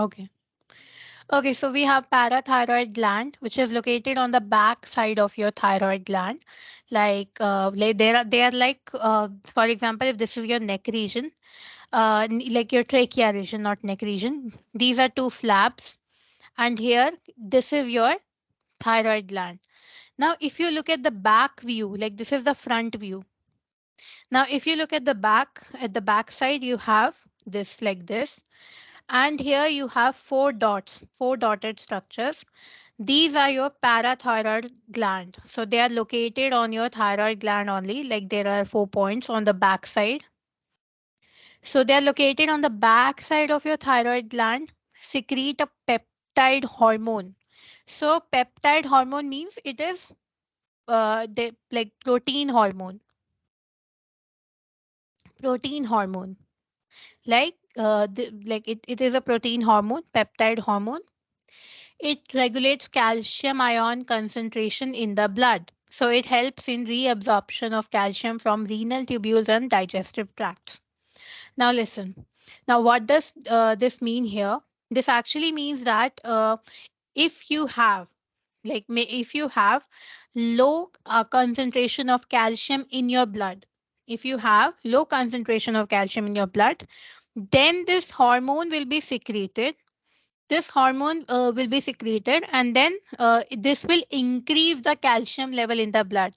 Okay. Okay, so we have parathyroid gland, which is located on the back side of your thyroid gland. They are like, for example, if this is your neck region, like your trachea region, not neck region. These are two flaps, and here this is your thyroid gland. Now, if you look at the back view, like this is the front view. Now, if you look at the back side, you have this like this, and here you have four dots, four dotted structures. These are your parathyroid gland. So they are located on your thyroid gland only, like there are 4 points on the back side. So they are located on the back side of your thyroid gland, secrete a peptide hormone. So peptide hormone means it is like protein hormone. It is a protein hormone, peptide hormone. It regulates calcium ion concentration in the blood. So it helps in reabsorption of calcium from renal tubules and digestive tracts. Now listen. Now what does this mean here? This actually means that if you have if you have low concentration of calcium in your blood, if you have low concentration of calcium in your blood, then this hormone will be secreted. This hormone will be secreted, and then this will increase the calcium level in the blood.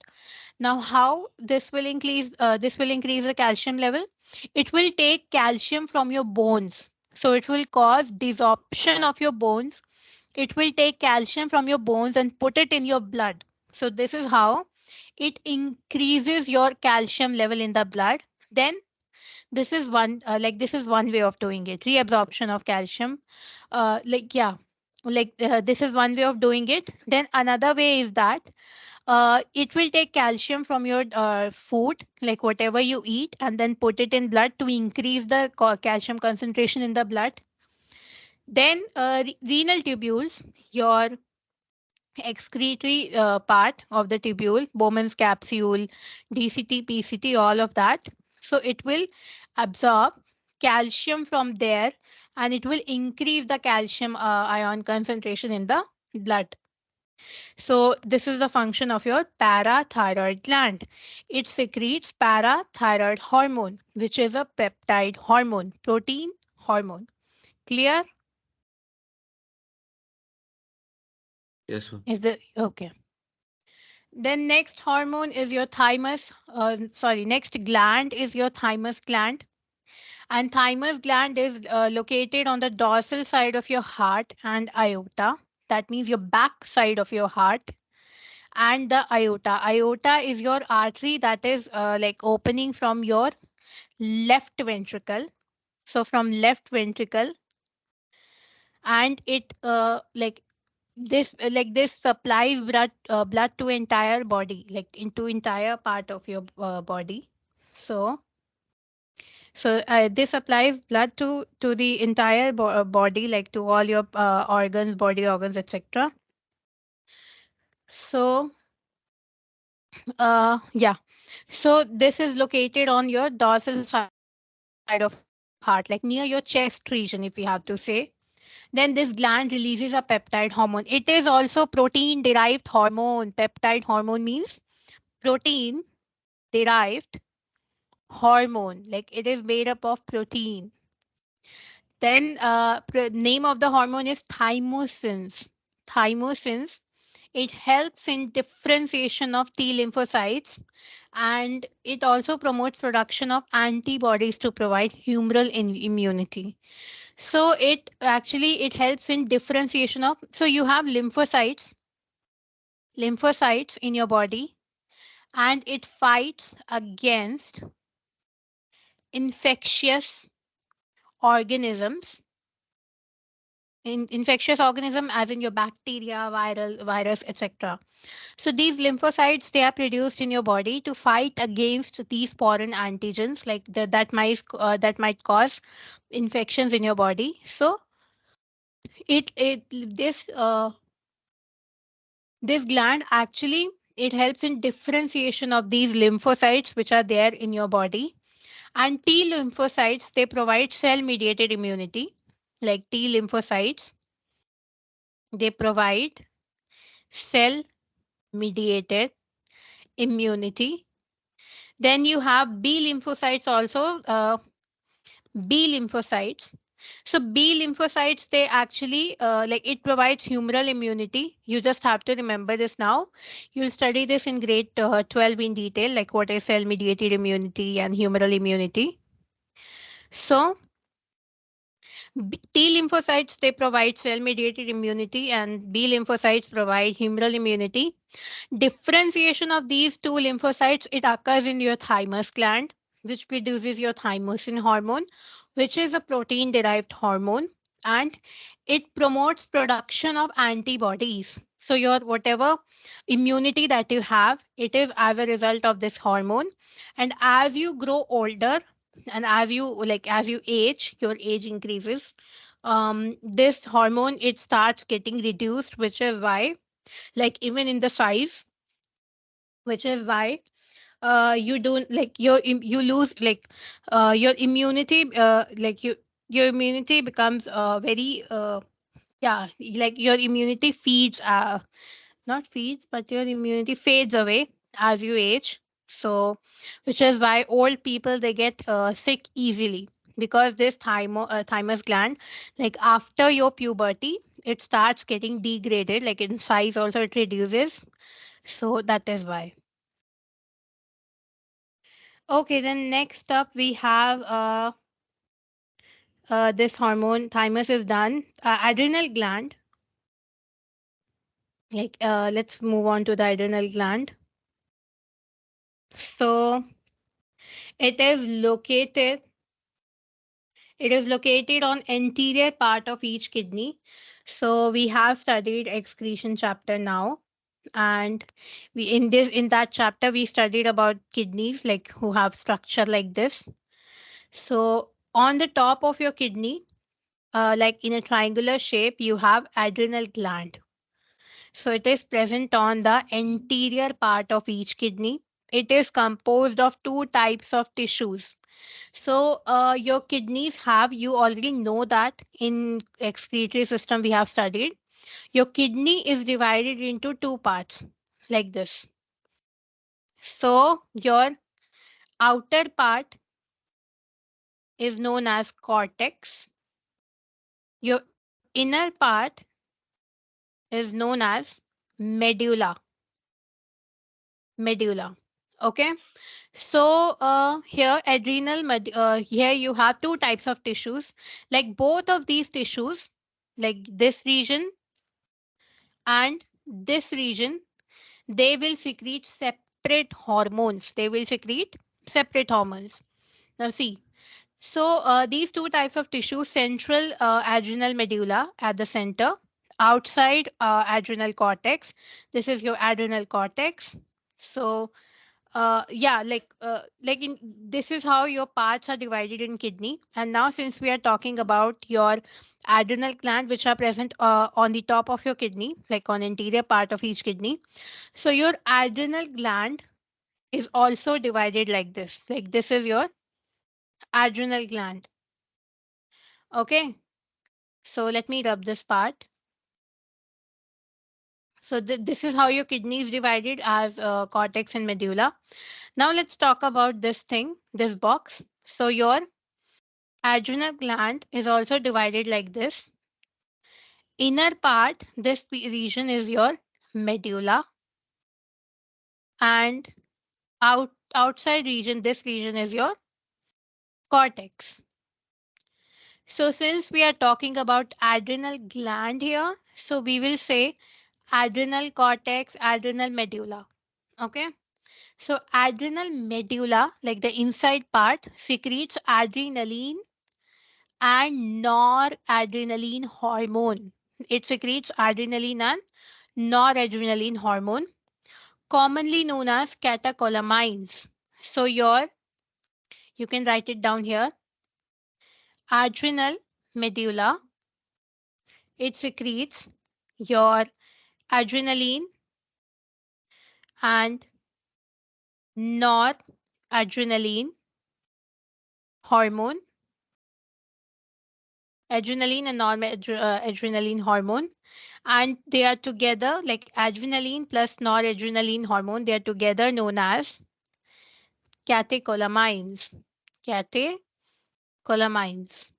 Now how this will increase the calcium level? It will take calcium from your bones, so it will cause desorption of your bones. It will take calcium from your bones and put it in your blood. So this is how it increases your calcium level in the blood. Then this is one way of doing it, reabsorption of calcium. This is one way of doing it. Then another way is that it will take calcium from your food, like whatever you eat, and then put it in blood to increase the calcium concentration in the blood. Then renal tubules, your excretory part of the tubule, Bowman's capsule, DCT, PCT, all of that. So it will absorb calcium from there, and it will increase the calcium ion concentration in the blood. So this is the function of your parathyroid gland. It secretes parathyroid hormone, which is a peptide hormone, protein hormone. Clear? Yes, ma'am. Is the okay? Then next hormone is your thymus. Next gland is your thymus gland. And thymus gland is located on the dorsal side of your heart and aorta. That means your back side of your heart and the aorta. Aorta is your artery that is like opening from your left ventricle. So from left ventricle, and it this supplies blood to entire body, like into entire part of your body. So this supplies blood to the entire body, like to all your organs, body organs, etc. So yeah, so this is located on your dorsal side of heart, like near your chest region, if we have to say. Then this gland releases a peptide hormone. It is also protein derived hormone. Peptide hormone means protein derived hormone, like it is made up of protein. Then name of the hormone is thymosin. Thymosin. It helps in differentiation of T lymphocytes, and it also promotes production of antibodies to provide humoral immunity. So it helps in differentiation of, so you have lymphocytes in your body, and it fights against infectious organisms, in infectious organism as in your bacteria, virus, etc. So these lymphocytes, they are produced in your body to fight against these foreign antigens, like that might cause infections in your body. So it it this gland actually, it helps in differentiation of these lymphocytes which are there in your body. And T lymphocytes, they provide cell mediated immunity. like T lymphocytes, they provide cell mediated immunity. Then you have B lymphocytes also, B lymphocytes. So B lymphocytes, they actually like it provides humoral immunity. You just have to remember this now. You'll study this in grade 12 in detail, like what is cell mediated immunity and humoral immunity. So T lymphocytes, they provide cell mediated immunity and B lymphocytes provide humoral immunity. Differentiation of these two lymphocytes, it occurs in your thymus gland, which produces your thymosin hormone, which is a protein derived hormone, and it promotes production of antibodies. So your whatever immunity that you have, it is as a result of this hormone. And as you grow older and as you age, your age increases. This hormone, it starts getting reduced, which is why, like even in the size, which is why you don't like you lose like your immunity your immunity becomes very yeah, like your immunity feeds not feeds, but your immunity fades away as you age. So which is why old people, they get sick easily, because this thymus gland, like after your puberty, it starts getting degraded, like in size also it reduces. So that is why. Okay, then next up we have this hormone. Thymus is done. Adrenal gland. Let's move on to the adrenal gland. So it is located. It is located on anterior part of each kidney. So we have studied excretion chapter now, and we in that chapter we studied about kidneys, like who have structure like this. So on the top of your kidney, like in a triangular shape, you have adrenal gland. So it is present on the anterior part of each kidney. It is composed of two types of tissues. So your kidneys have, you already know that in excretory system we have studied. Your kidney is divided into two parts like this. So your outer part is known as cortex. Your inner part is known as medulla. Medulla. Okay. So here you have two types of tissues. Like both of these tissues, like this region and this region, they will secrete separate hormones. They will secrete separate hormones. Now see, so these two types of tissue, central adrenal medulla at the center, outside adrenal cortex. This is your adrenal cortex. So yeah, like in this is how your parts are divided in kidney. And now since we are talking about your adrenal gland, which are present on the top of your kidney, like on interior part of each kidney, so your adrenal gland is also divided like this. Like this is your adrenal gland. Okay, so let me rub this part. So this is how your kidney is divided as cortex and medulla. Now let's talk about this thing, this box. So your adrenal gland is also divided like this. Inner part, this region is your medulla, and outside region, this region is your cortex. So since we are talking about adrenal gland here, so we will say adrenal cortex, adrenal medulla. Okay. So adrenal medulla, like the inside part, secretes adrenaline and noradrenaline hormone. It secretes adrenaline and noradrenaline hormone, commonly known as catecholamines. So you can write it down here. Adrenal medulla, it secretes your adrenaline and noradrenaline hormone, adrenaline and noradrenaline hormone, and they are together, like adrenaline plus noradrenaline hormone, they are together known as catecholamines. Catecholamines.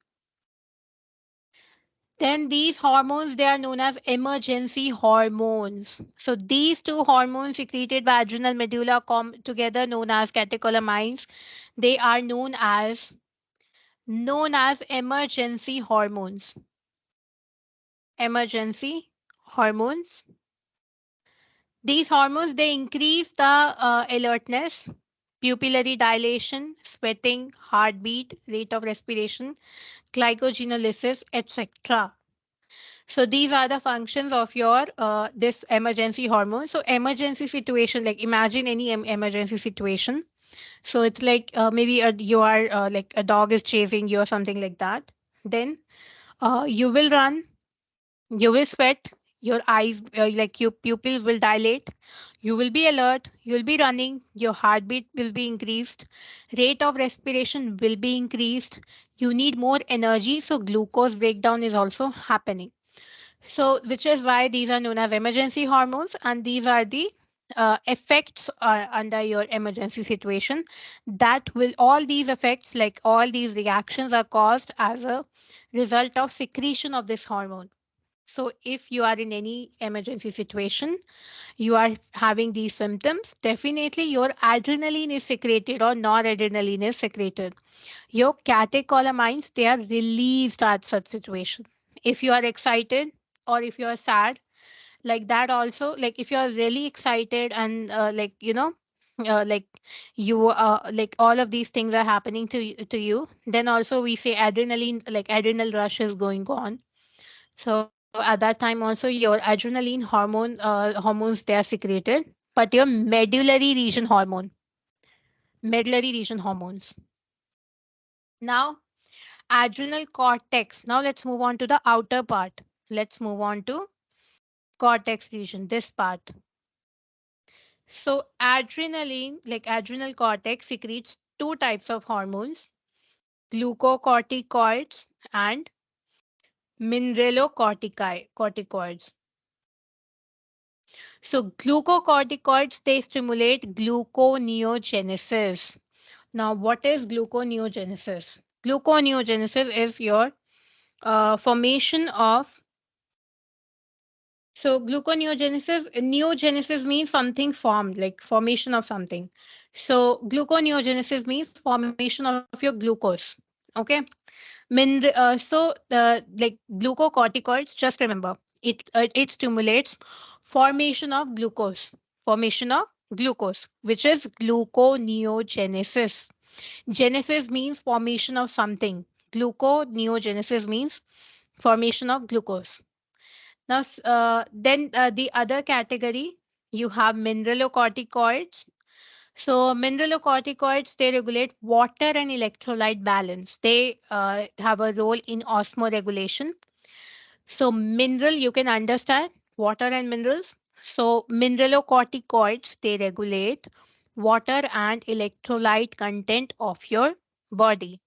Then these hormones, they are known as emergency hormones. So these two hormones secreted by adrenal medulla come together known as catecholamines. They are known as emergency hormones. Emergency hormones. These hormones, they increase the alertness, pupillary dilation, sweating, heartbeat, rate of respiration, glycogenolysis, etc. So these are the functions of your this emergency hormone. So emergency situation, like imagine any emergency situation. So it's like maybe you are like a dog is chasing you or something like that. Then you will run, you will sweat, your eyes, like your pupils will dilate, you will be alert, you will be running, your heartbeat will be increased, rate of respiration will be increased, you need more energy, so glucose breakdown is also happening. So, which is why these are known as emergency hormones, and these are the effects under your emergency situation. That will, all these effects, like all these reactions, are caused as a result of secretion of this hormone. So, if you are in any emergency situation, you are having these symptoms, definitely your adrenaline is secreted or noradrenaline is secreted. Your catecholamines, they are released at such situation. If you are excited or if you are sad, like that also, like if you are really excited and like you like all of these things are happening to you, then also we say adrenaline, like adrenal rush is going on. So at that time also your adrenaline hormones, they are secreted, but your medullary region hormones. Now adrenal cortex. Now let's move on to the outer part. Let's move on to cortex region, this part. So adrenaline, like adrenal cortex secretes two types of hormones, glucocorticoids and mineralocorticoids. So glucocorticoids, they stimulate gluconeogenesis. Now what is gluconeogenesis? Gluconeogenesis is your formation of, so gluconeogenesis, neogenesis means something formed, like formation of something. So gluconeogenesis means formation of your glucose. Okay. Like glucocorticoids, just remember, it stimulates formation of glucose, which is gluconeogenesis. Genesis means formation of something. Gluconeogenesis means formation of glucose. Now, then the other category, you have mineralocorticoids. So mineralocorticoids, they regulate water and electrolyte balance. They have a role in osmoregulation. So mineral, you can understand water and minerals. So mineralocorticoids, they regulate water and electrolyte content of your body.